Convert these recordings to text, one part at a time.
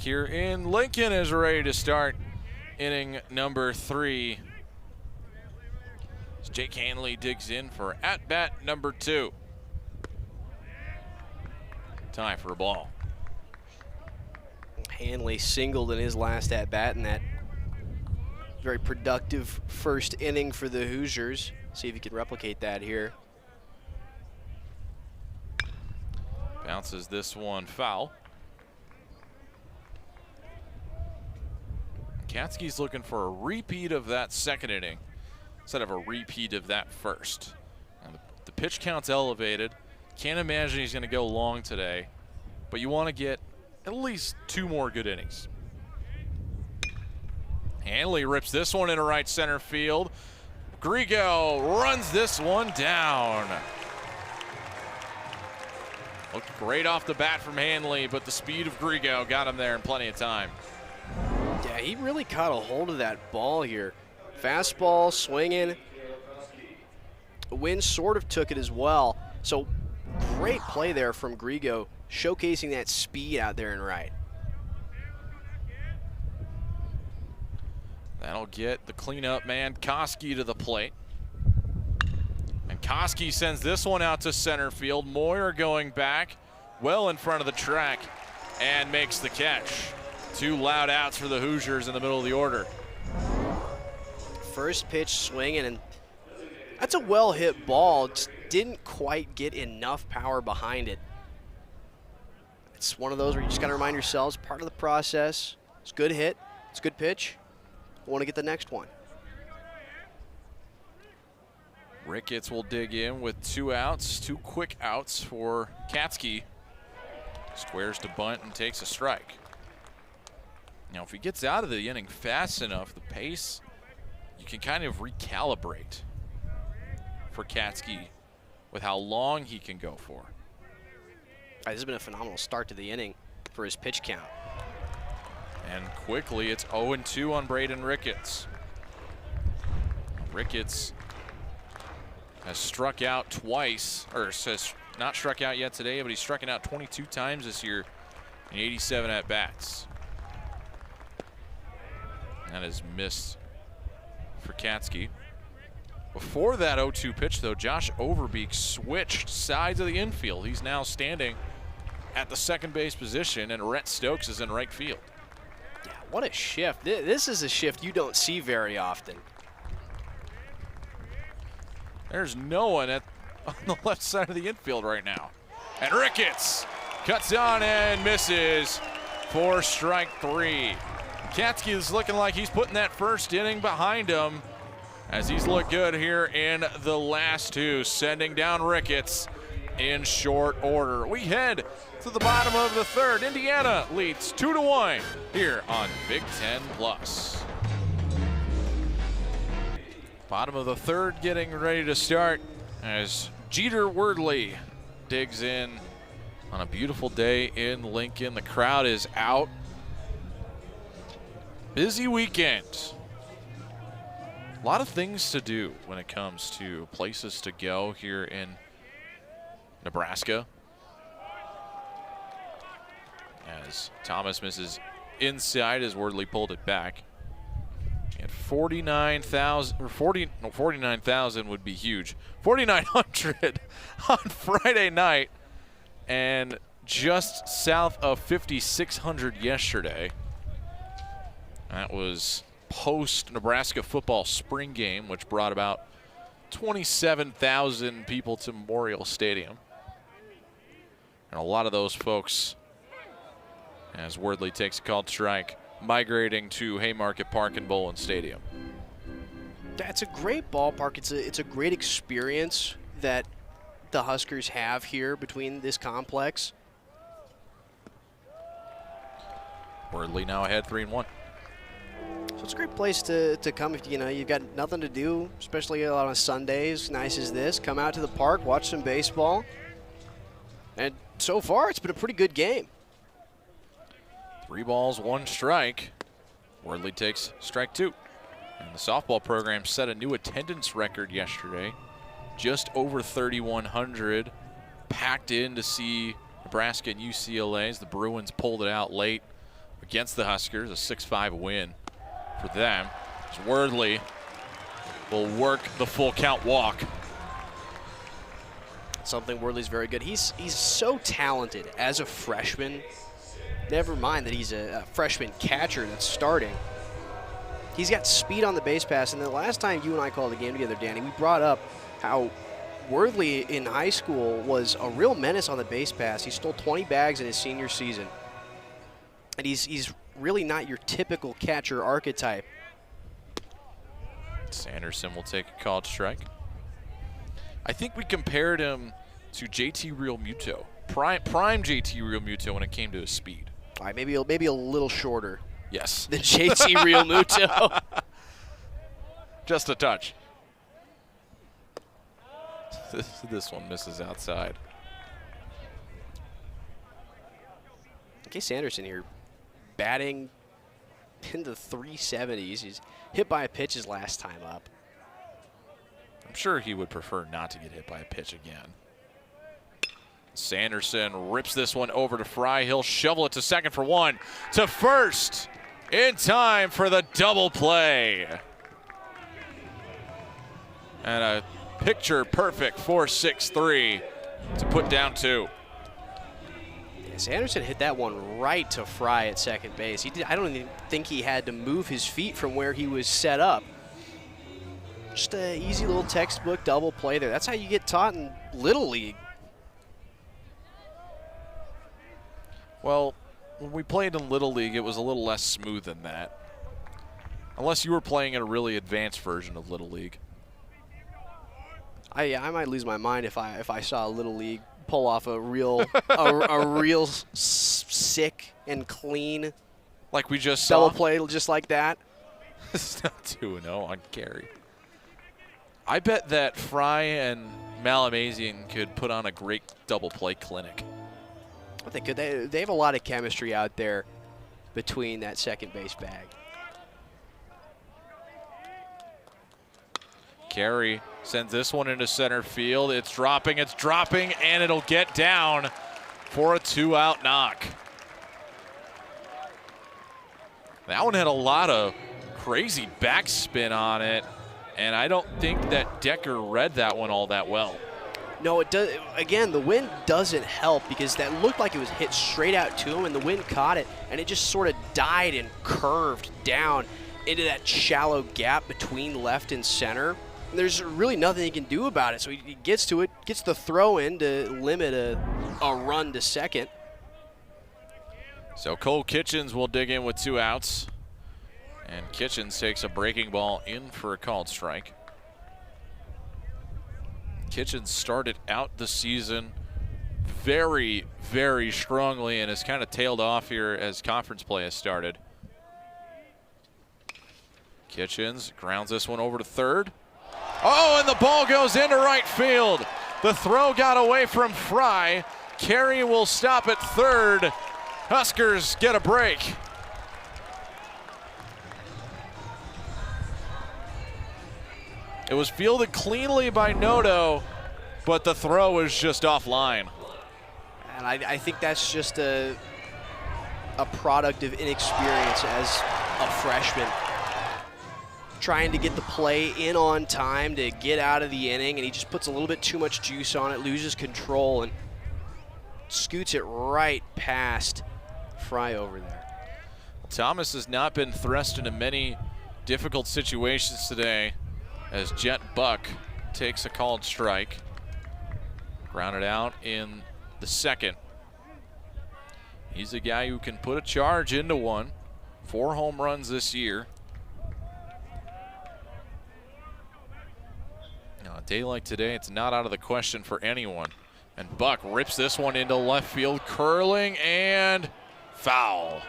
back here in Lincoln is ready to start inning number 3. As Jake Hanley digs in for at-bat number 2. Time for a ball. Hanley singled in his last at-bat in that very productive first inning for the Hoosiers. See if he can replicate that here. Bounces this one foul. Katsky's looking for a repeat of that second inning instead of a repeat of that first. And the pitch count's elevated. Can't imagine he's going to go long today, but you want to get at least 2 more good innings. Hanley rips this one into right center field. Grigo runs this one down. Looked great off the bat from Hanley, but the speed of Grigo got him there in plenty of time. Yeah, he really caught a hold of that ball here. Fastball, swinging. Wind sort of took it as well. So great play there from Grigo, showcasing that speed out there in right. That'll get the cleanup man, Koski, to the plate. And Koski sends this one out to center field. Moyer going back well in front of the track and makes the catch. 2 loud outs for the Hoosiers in the middle of the order. First pitch swinging, and that's a well-hit ball. Just didn't quite get enough power behind it. It's one of those where you just got to remind yourselves, part of the process. It's a good hit. It's a good pitch. I want to get the next one. Ricketts will dig in with 2 outs, 2 quick outs for Katsky. Squares to bunt and takes a strike. Now, if he gets out of the inning fast enough, the pace, you can kind of recalibrate for Katsky with how long he can go for. This has been a phenomenal start to the inning for his pitch count. And quickly, it's 0-2 on Braden Ricketts. Ricketts has struck out twice, or has not struck out yet today, but he's struck out 22 times this year in 87 at-bats. That is missed for Katsky. Before that 0-2 pitch, though, Josh Overbeek switched sides of the infield. He's now standing at the second base position, and Rhett Stokes is in right field. Yeah, what a shift. This is a shift you don't see very often. There's no one on the left side of the infield right now. And Ricketts cuts on and misses for strike 3. Katsky is looking like he's putting that first inning behind him as he's looked good here in the last 2, sending down Ricketts in short order. We head to the bottom of the 3rd. Indiana leads 2-1 here on Big Ten Plus. Bottom of the 3rd getting ready to start as Jeter Wordley digs in on a beautiful day in Lincoln. The crowd is out. Busy weekend. A lot of things to do when it comes to places to go here in Nebraska. As Thomas misses inside as Wordley pulled it back. And 49,000 would be huge. 4,900 on Friday night and just south of 5,600 yesterday. That was post-Nebraska football spring game, which brought about 27,000 people to Memorial Stadium. And a lot of those folks, as Wordley takes a called strike, migrating to Haymarket Park and Bolin Stadium. That's a great ballpark. It's a great experience that the Huskers have here between this complex. Wordley now ahead 3-1. So it's a great place to come if you've got nothing to do, especially on Sundays, nice as this. Come out to the park, watch some baseball. And so far, it's been a pretty good game. 3 balls, 1 strike. Wordley takes strike 2. And the softball program set a new attendance record yesterday. Just over 3,100 packed in to see Nebraska and UCLA as the Bruins pulled it out late against the Huskers, a 6-5 win for them. As Wordley will work the full count walk. Something Worley's very good. He's so talented as a freshman. Never mind that he's a freshman catcher that's starting. He's got speed on the base pass, and the last time you and I called a game together, Danny, we brought up how Worley in high school was a real menace on the base pass. He stole 20 bags in his senior season. And he's really not your typical catcher archetype. Sanderson will take a called strike. I think we compared him to JT Realmuto, prime JT Realmuto when it came to his speed. All right, maybe a little shorter. Yes. Than JT Realmuto. Just a touch. This one misses outside. Okay, Sanderson here, batting in the 370s. He's hit by a pitch his last time up. I'm sure he would prefer not to get hit by a pitch again. Sanderson rips this one over to Fry. He'll shovel it to second for one. To first in time for the double play. And a picture-perfect 4-6-3 to put down 2. Yeah, Sanderson hit that one right to Fry at second base. I don't even think he had to move his feet from where he was set up. Just an easy little textbook double play there. That's how you get taught in Little League. Well, when we played in Little League, it was a little less smooth than that. Unless you were playing in a really advanced version of Little League. I might lose my mind if I saw Little League pull off a real sick and clean like we just saw double play just like that. It's not 2-0 on carry. I bet that Fry and Malamazian could put on a great double play clinic. I think they have a lot of chemistry out there between that second base bag. Carey sends this one into center field. It's dropping, and it'll get down for a 2-out knock. That one had a lot of crazy backspin on it, and I don't think that Decker read that one all that well. No, it does. Again, the wind doesn't help because that looked like it was hit straight out to him, and the wind caught it, and it just sort of died and curved down into that shallow gap between left and center. And there's really nothing he can do about it. So he gets to it, gets the throw in to limit a run to second. So Cole Kitchens will dig in with 2 outs. And Kitchens takes a breaking ball in for a called strike. Kitchens started out the season very, very strongly and has kind of tailed off here as conference play has started. Kitchens grounds this one over to third. Oh, and the ball goes into right field. The throw got away from Fry. Carey will stop at third. Huskers get a break. It was fielded cleanly by Noto, but the throw was just offline. And I think that's just a product of inexperience as a freshman. Trying to get the play in on time to get out of the inning, and he just puts a little bit too much juice on it, loses control, and scoots it right past Fry over there. Thomas has not been thrust into many difficult situations today as Jet Buck takes a called strike. Grounded out in the second. He's a guy who can put a charge into one. 4 home runs this year. Now, a day like today, it's not out of the question for anyone. And Buck rips this one into left field, curling and foul.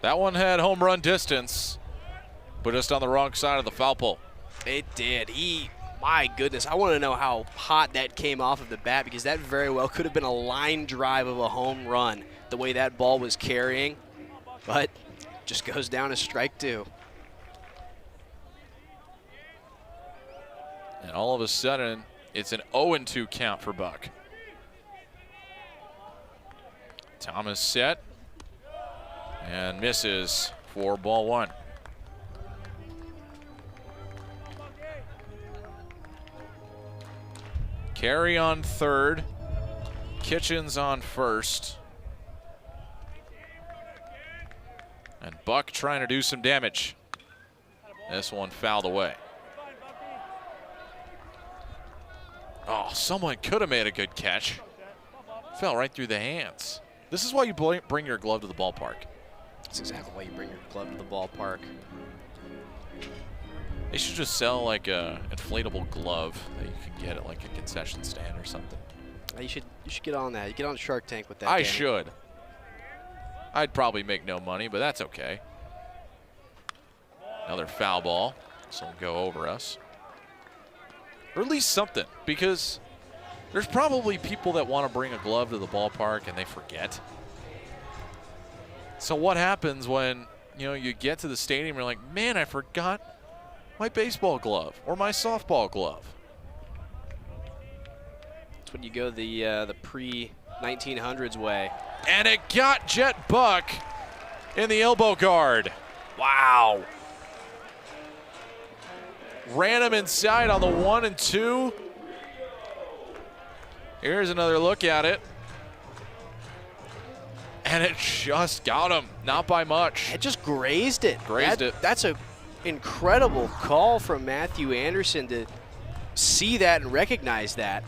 That one had home run distance, but just on the wrong side of the foul pole. It did. My goodness, I want to know how hot that came off of the bat, because that very well could have been a line drive of a home run, the way that ball was carrying, but just goes down as strike 2. And all of a sudden, it's an 0-2 count for Buck. Thomas set and misses for ball one. Carey on third, Kitchens on first. And Buck trying to do some damage. This one fouled away. Oh, someone could have made a good catch. Fell right through the hands. This is why you bring your glove to the ballpark. That's exactly why you bring your glove to the ballpark. They should just sell like a inflatable glove that you can get at like a concession stand or something. You should get on that. You get on Shark Tank with that. I Danny. should. I'd probably make no money, but that's okay. Another foul ball. This will go over us. Or at least something, because there's probably people that want to bring a glove to the ballpark and they forget. So what happens when, you know, you get to the stadium and you're like, man, I forgot my baseball glove or my softball glove. That's when you go the pre-1900s way. And it got Jet Buck in the elbow guard. Wow. Ran him inside on the 1 and 2. Here's another look at it. And it just got him, not by much. It just grazed it. Grazed it. That's an incredible call from Matthew Anderson to see that and recognize that.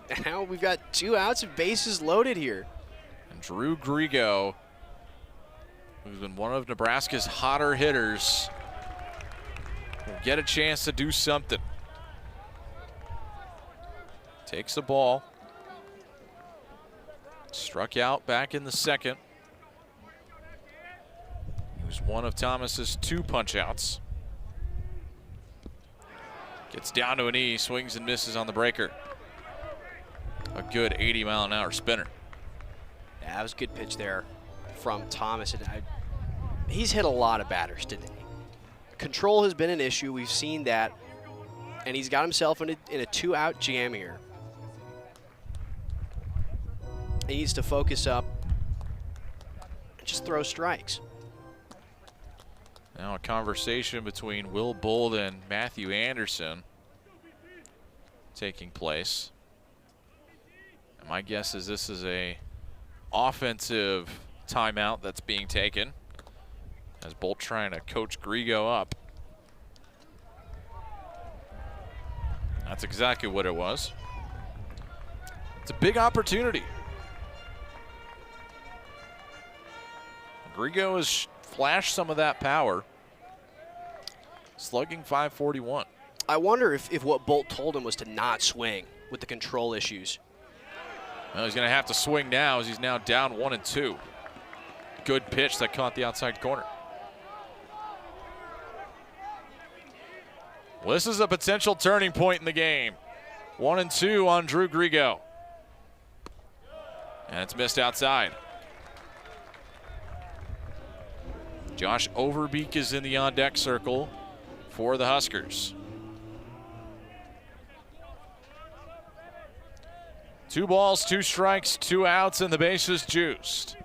And now we've got 2 outs and bases loaded here. And Drew Grigo, who's been one of Nebraska's hotter hitters, will get a chance to do something. Takes the ball. Struck out back in the second. He was one of Thomas's 2 punch-outs. Gets down to a knee, swings and misses on the breaker. A good 80-mile-an-hour spinner. Yeah, that was a good pitch there from Thomas. And he's hit a lot of batters today. Control has been an issue. We've seen that. And he's got himself in a 2-out jam here. He needs to focus up and just throw strikes. Now a conversation between Will Bold and Matthew Anderson taking place. And my guess is this is a offensive timeout that's being taken, as Bolt trying to coach Grigo up. That's exactly what it was. It's a big opportunity. Grigo has flashed some of that power. Slugging .541. I wonder if what Bolt told him was to not swing with the control issues. Well, he's going to have to swing now as he's now down 1 and 2. Good pitch that caught the outside corner. Well, this is a potential turning point in the game. 1 and 2 on Drew Grigo. And it's missed outside. Josh Overbeek is in the on-deck circle for the Huskers. 2 balls, 2 strikes, 2 outs, and the bases juiced.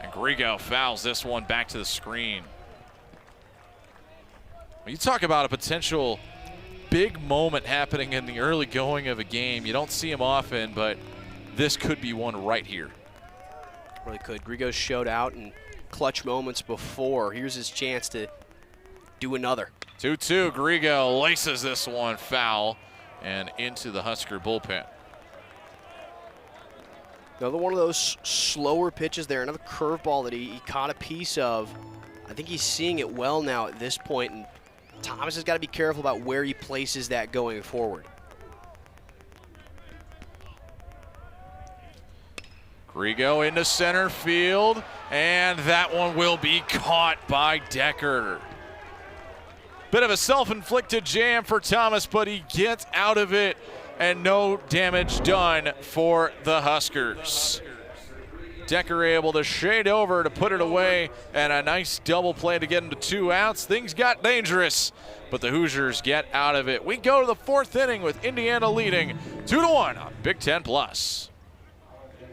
And Grigo fouls this one back to the screen. When you talk about a potential big moment happening in the early going of a game, you don't see him often, but this could be one right here. Really could. Grigo showed out in clutch moments before. Here's his chance to do another. 2-2, Grigo laces this one foul and into the Husker bullpen. Another one of those slower pitches there, another curveball that he caught a piece of. I think he's seeing it well now at this point, and Thomas has got to be careful about where he places that going forward. Grigo into center field, and that one will be caught by Decker. Bit of a self-inflicted jam for Thomas, but he gets out of it, and no damage done for the Huskers. Decker able to shade over to put it away, and a nice double play to get him to 2 outs. Things got dangerous, but the Hoosiers get out of it. We go to the 4th inning with Indiana leading 2-1 on Big Ten Plus.